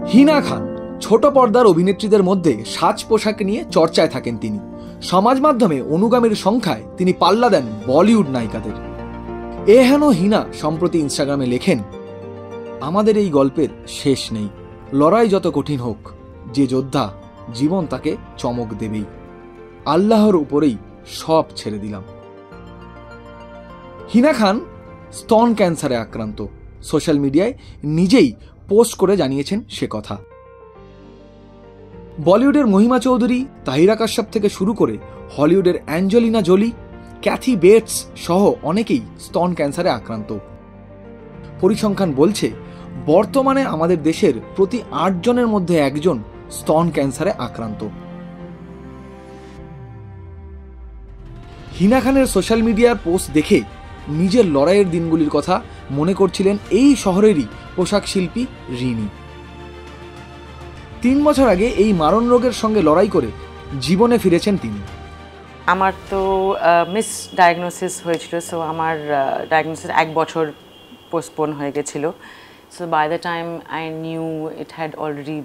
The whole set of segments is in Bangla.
হিনা খান ছোট পর্দার অভিনেত্রীদের মধ্যে সাজ পোশাক নিয়ে চর্চায় থাকেন তিনি। সমাজ মাধ্যমে অনুগামীর সংখ্যায় তিনি পাল্লা দেন বলিউড নায়িকাদের। এহেন হিনা সম্প্রতি ইনস্টাগ্রামে লেখেন, আমাদের এই গল্পের শেষ নেই, লড়াই যত কঠিন হোক, যে যোদ্ধা জীবন তাকে চমক দেবেই, আল্লাহর উপরেই সব ছেড়ে দিলাম। হিনা খান স্তন ক্যান্সারে আক্রান্ত। সোশ্যাল মিডিয়ায় নিজেই পোস্ট করে জানিয়েছেন সে কথা। বলিউডের মহিমা চৌধুরী, তাহিরা কাশ্যপ থেকে শুরু করে হলিউডের অ্যাঞ্জেলিনা জোলি, ক্যাথি বেটস সহ অনেকেই স্তন ক্যান্সারে আক্রান্ত। পরিসংখ্যান বলছে বর্তমানে আমাদের দেশের প্রতি ৮ জনের মধ্যে একজন স্তন ক্যান্সারে আক্রান্ত। হিনা খানের সোশ্যাল মিডিয়ার পোস্ট দেখে নিজের লড়াইয়ের দিনগুলির কথা মনে করছিলেন এই শহরেরই পোশাক শিল্পী রিনি। ৩ বছর আগে এই মারণ রোগের সঙ্গে লড়াই করে জীবনে ফিরেছেন তিনি। আমার তো মিস ডায়াগনোসিস হয়েছিল, সো আমার ডায়াগনোসিস 1 বছর পোস্টপোন হয়ে গেছিল। So by the time I knew it had already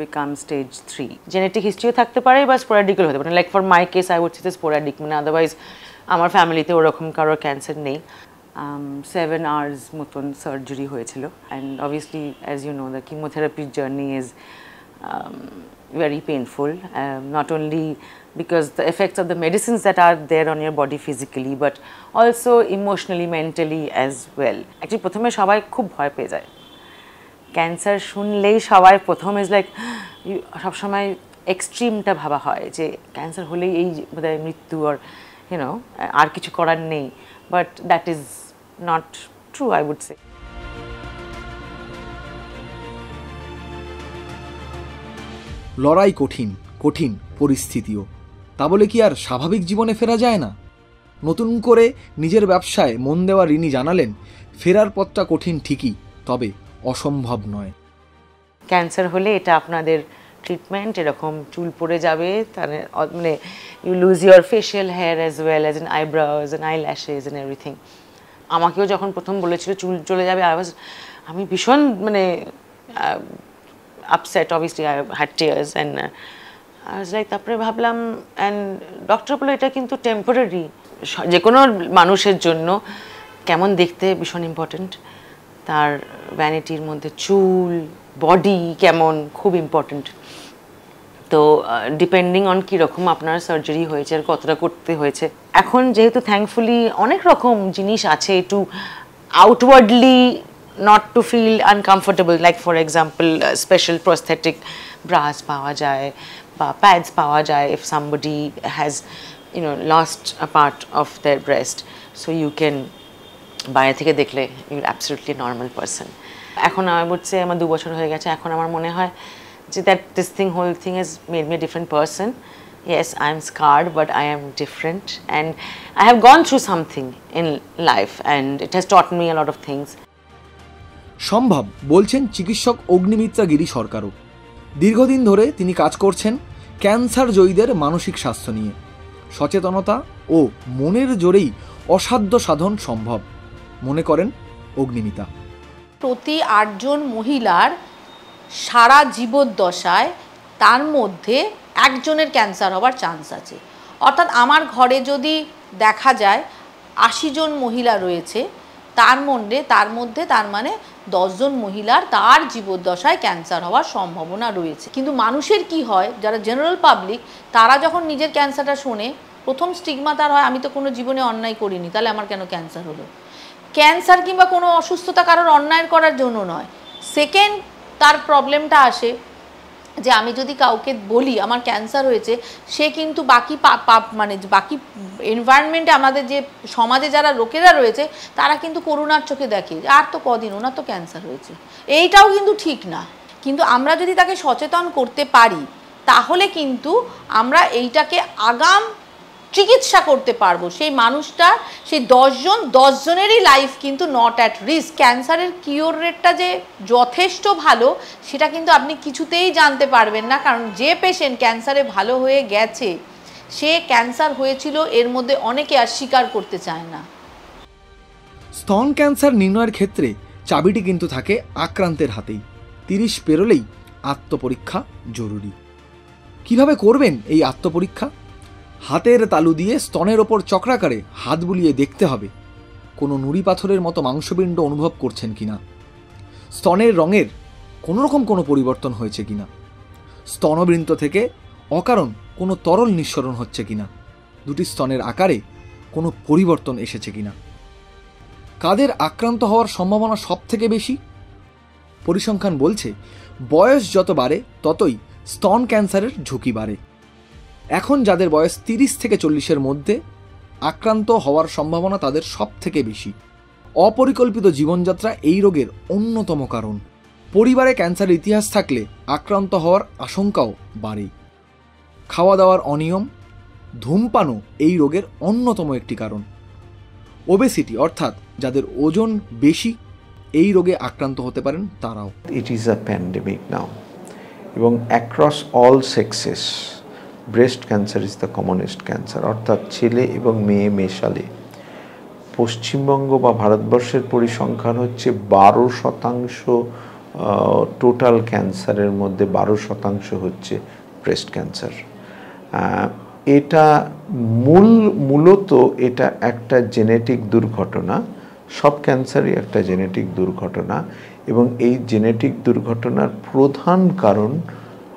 become stage 3। Genetic হিস্ট্রিও থাকতে পারে বা স্পোরাডিক্যাল হতে পারে, like for my case I would say sporadic, মানে আদারওয়াইজ আমার ফ্যামিলিতে ওরকম কারোর ক্যান্সার নেই। 7 hours মতন সার্জারি হয়েছিল, and obviously as you know the কিমোথেরাপির journey is very painful, not only because the effects of the medicines that are there on your body physically, but also emotionally, mentally as well. Actually প্রথমে সবাই খুব ভয় পেয়ে যায়, ক্যান্সার শুনলেই সবাই প্রথম ইজ লাইক, সবসময় এক্সট্রিমটা ভাবা হয় যে ক্যান্সার হলেই এই বোধহয় মৃত্যু, আর ইউনো আর কিছু করার নেই, but that is not true, I would say. লড়াই কঠিন, কঠিন পরিস্থিতিও, তা বলে কি আর স্বাভাবিক জীবনে ফেরা যায় না? নতুন করে নিজের ব্যবসায় মন দেওয়া রিনি জানালেন, ফেরার পথটা কঠিন ঠিকই, তবে অসম্ভব নয়। ক্যান্সার হলে এটা আপনাদের ট্রিটমেন্ট, এরকম চুল পড়ে যাবে, মানে you lose your facial hair as well as an eyebrows and eye lashes and everything. আমাকেও যখন প্রথম বলেছিল চুল চলে যাবে, আমি ভীষণ মানে upset, obviously I had tears and I was like, তারপরে ভাবলাম, and ডক্টর বলল এটা কিন্তু টেম্পোরারি, যে কোনো মানুষের জন্য কেমন দেখতে ভীষণ ইম্পর্টেন্ট, তার ভ্যানিটির মধ্যে চুল, বডি কেমন খুব ইম্পর্টেন্ট। তো ডিপেন্ডিং অন কীরকম আপনার সার্জারি হয়েছে আর কতটা করতে হয়েছে। এখন যেহেতু থ্যাঙ্কফুলি অনেক রকম জিনিস আছে to outwardly not to feel uncomfortable, like for example special prosthetic bras পাওয়া যায় বা pads পাওয়া যায় if somebody has lost a part of their breast, so you can বাইরে থেকে দেখলে you're absolutely normal person. এখন I would say আমার 2 বছর হয়ে গেছে, এখন আমার মনে হয় যে that this whole thing has made me a different person. Yes, I am scarred, but I am different, and I have gone through something in life and it has taught me a lot of things. সম্ভব বলছেন চিকিৎসক অগ্নিমিত্রা গিরি সরকারও। দীর্ঘদিন ধরে তিনি কাজ করছেন ক্যান্সার জয়ীদের মানসিক স্বাস্থ্য নিয়ে। সচেতনতা ও মনের জোরেই অসাধ্য সাধন সম্ভব মনে করেন অগ্নিমিতা। প্রতি 8 জন মহিলার সারা জীবদ্দশায় তার মধ্যে একজনের ক্যান্সার হওয়ার চান্স আছে। অর্থাৎ আমার ঘরে যদি দেখা যায় 80 জন মহিলা রয়েছে, তার মধ্যে তার মানে 10 জন মহিলার তার জীবদ্দশায় ক্যান্সার হওয়ার সম্ভাবনা রয়েছে। কিন্তু মানুষের কি হয়, যারা জেনারেল পাবলিক, তারা যখন নিজের ক্যান্সারটা শোনে, প্রথম স্টিগমা তার হয় আমি তো কোনো জীবনে অন্যায় করিনি, তাহলে আমার কেন ক্যান্সার হলো। ক্যান্সার কিংবা কোনো অসুস্থতা কারোর অন্যায় করার জন্য নয়। সেকেন্ড তার প্রবলেমটা আসে যে আমি যদি কাউকে বলি আমার ক্যান্সার হয়েছে, সে কিন্তু বাকি মানে বাকি এনভায়রনমেন্টে আমাদের যে সমাজে যারা লোকেরা রয়েছে তারা কিন্তু করুণার চোখে দেখে, আর তো কদিন ওনার তো ক্যান্সার হয়েছে। এইটাও কিন্তু ঠিক না। কিন্তু আমরা যদি তাকে সচেতন করতে পারি, তাহলে কিন্তু আমরা এইটাকে আগাম চিকিৎসা করতে পারবো। সেই মানুষটা, সেই 10 জনেরই লাইফ কিন্তু নট অ্যাট রিস্ক। ক্যান্সারের কিওর রেটটা যে যথেষ্ট ভালো, সেটা কিন্তু আপনি কিছুতেই জানতে পারবেন না, কারণ যে পেশেন্ট ক্যান্সারে ভালো হয়ে গেছে, সে ক্যান্সার হয়েছিল এর মধ্যে অনেকে আর স্বীকার করতে চায় না। স্তন ক্যান্সার নির্ণয়ের ক্ষেত্রে চাবিটি কিন্তু থাকে আক্রান্তের হাতেই। 30 পেরোলেই আত্মপরীক্ষা জরুরি। কিভাবে করবেন এই আত্মপরীক্ষা? হাতের তালু দিয়ে স্তনের ওপর চক্রাকারে হাত বুলিয়ে দেখতে হবে কোনো নুড়ি পাথরের মতো মাংসপিণ্ড অনুভব করছেন কিনা, স্তনের রঙের কোনোরকম কোনো পরিবর্তন হয়েছে কিনা, স্তনবৃন্ত থেকে অকারণ কোনো তরল নিঃসরণ হচ্ছে কিনা, দুটি স্তনের আকারে কোনো পরিবর্তন এসেছে কিনা। কাদের আক্রান্ত হওয়ার সম্ভাবনা সব থেকে বেশি? পরিসংখ্যান বলছে বয়স যত বাড়ে ততই স্তন ক্যান্সারের ঝুঁকি বাড়ে। এখন যাদের বয়স 30 থেকে 40-এর মধ্যে আক্রান্ত হওয়ার সম্ভাবনা তাদের সব থেকে বেশি। অপরিকল্পিত জীবনযাত্রা এই রোগের অন্যতম কারণ। পরিবারে ক্যান্সারের ইতিহাস থাকলে আক্রান্ত হওয়ার আশঙ্কাও বাড়ে। খাওয়া দাওয়ার অনিয়ম, ধূমপানও এই রোগের অন্যতম একটি কারণ। ওবেসিটি অর্থাৎ যাদের ওজন বেশি এই রোগে আক্রান্ত হতে পারেন তারাও। It is a pandemic now, এবং across all sexes breast cancer is the commonest cancer, অর্থাৎ ছেলে এবং মেয়ে মেশালে। পশ্চিমবঙ্গ বা ভারতবর্ষের পরিসংখ্যান হচ্ছে 12% টোটাল ক্যান্সারের মধ্যে 12% হচ্ছে ব্রেস্ট ক্যান্সার। এটা মূলত এটা একটা জেনেটিক দুর্ঘটনা। সব ক্যান্সারই একটা জেনেটিক দুর্ঘটনা, এবং এই জেনেটিক দুর্ঘটনার প্রধান কারণ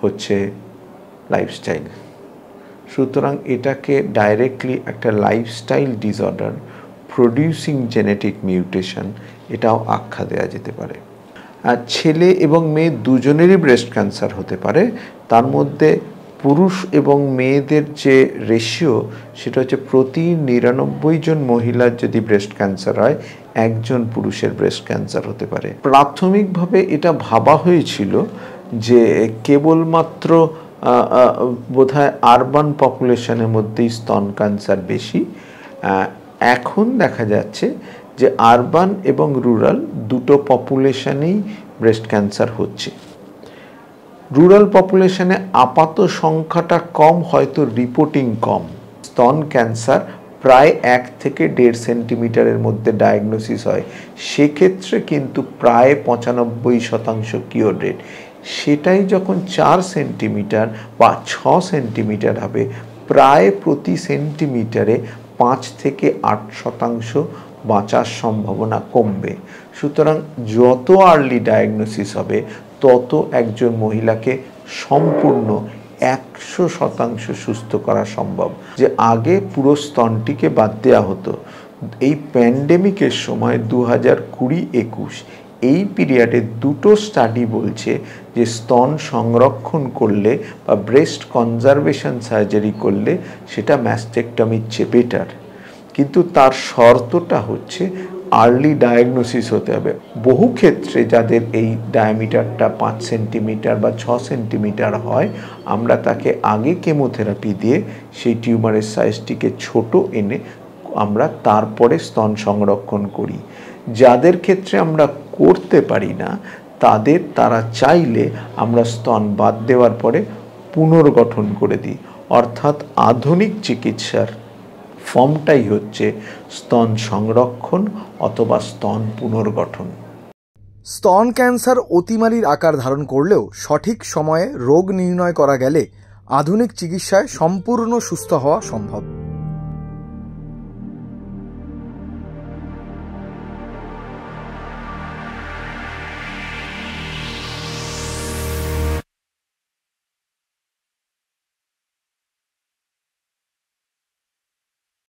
হচ্ছে লাইফস্টাইল। সুতরাং এটাকে ডাইরেক্টলি একটা lifestyle disorder producing genetic mutation এটাও আখ্যা দেওয়া যেতে পারে। আর ছেলে এবং মেয়ে দুজনেরই ব্রেস্ট ক্যান্সার হতে পারে। তার মধ্যে পুরুষ এবং মেয়েদের যে রেশিও সেটা হচ্ছে প্রতি 99 জন মহিলার যদি ব্রেস্ট ক্যান্সার হয়, একজন পুরুষের ব্রেস্ট ক্যান্সার হতে পারে। প্রাথমিকভাবে এটা ভাবা হয়েছিল যে কেবলমাত্র বোধহয় আরবান পপুলেশনের মধ্যেই স্তন ক্যান্সার বেশি। এখন দেখা যাচ্ছে যে আরবান এবং রুরাল দুটো পপুলেশনেই ব্রেস্ট ক্যান্সার হচ্ছে। রুরাল পপুলেশনে আপাত সংখ্যাটা কম, হয়তো রিপোর্টিং কম। স্তন ক্যান্সার প্রায় 1 থেকে 1.5 সেন্টিমিটারের মধ্যে ডায়াগনোসিস হয়, সেক্ষেত্রে কিন্তু প্রায় 95% কিওর রেট। সেটাই যখন 4 সেন্টিমিটার বা 6 সেন্টিমিটার হবে, প্রায় প্রতি সেন্টিমিটারে 5 থেকে 8% বাঁচার সম্ভাবনা কমবে। সুতরাং যত আর্লি ডায়াগনোসিস হবে তত একজন মহিলাকে সম্পূর্ণ 100% সুস্থ করা সম্ভব। যে আগে পুরো স্তনটিকে বাদ দেওয়া হতো, এই প্যান্ডেমিকের সময় 2020-21 এই পিরিয়ডে দুটো স্টাডি বলছে যে স্তন সংরক্ষণ করলে বা ব্রেস্ট কনজারভেশন সার্জারি করলে সেটা ম্যাস্টেকটমির চেয়ে বেটার, কিন্তু তার শর্তটা হচ্ছে আর্লি ডায়াগনোসিস হতে হবে। বহু ক্ষেত্রে যাদের এই ডায়ামিটারটা 5 সেন্টিমিটার বা 6 সেন্টিমিটার হয়, আমরা তাকে আগে কেমোথেরাপি দিয়ে সেই টিউমারের সাইজটিকে ছোট এনে আমরা তারপরে স্তন সংরক্ষণ করি। যাদের ক্ষেত্রে আমরা করতে পারি না তারা চাইলে আমরা স্তন বাদ দেওয়ার পরে পুনর্গঠন করে দিই। অর্থাৎ আধুনিক চিকিৎসার ফর্মটাই হচ্ছে স্তন সংরক্ষণ অথবা স্তন পুনর্গঠন। স্তন ক্যান্সার অতিমারীর আকার ধারণ করলেও সঠিক সময়ে রোগ নির্ণয় করা গেলে আধুনিক চিকিৎসায় সম্পূর্ণ সুস্থ হওয়া সম্ভব।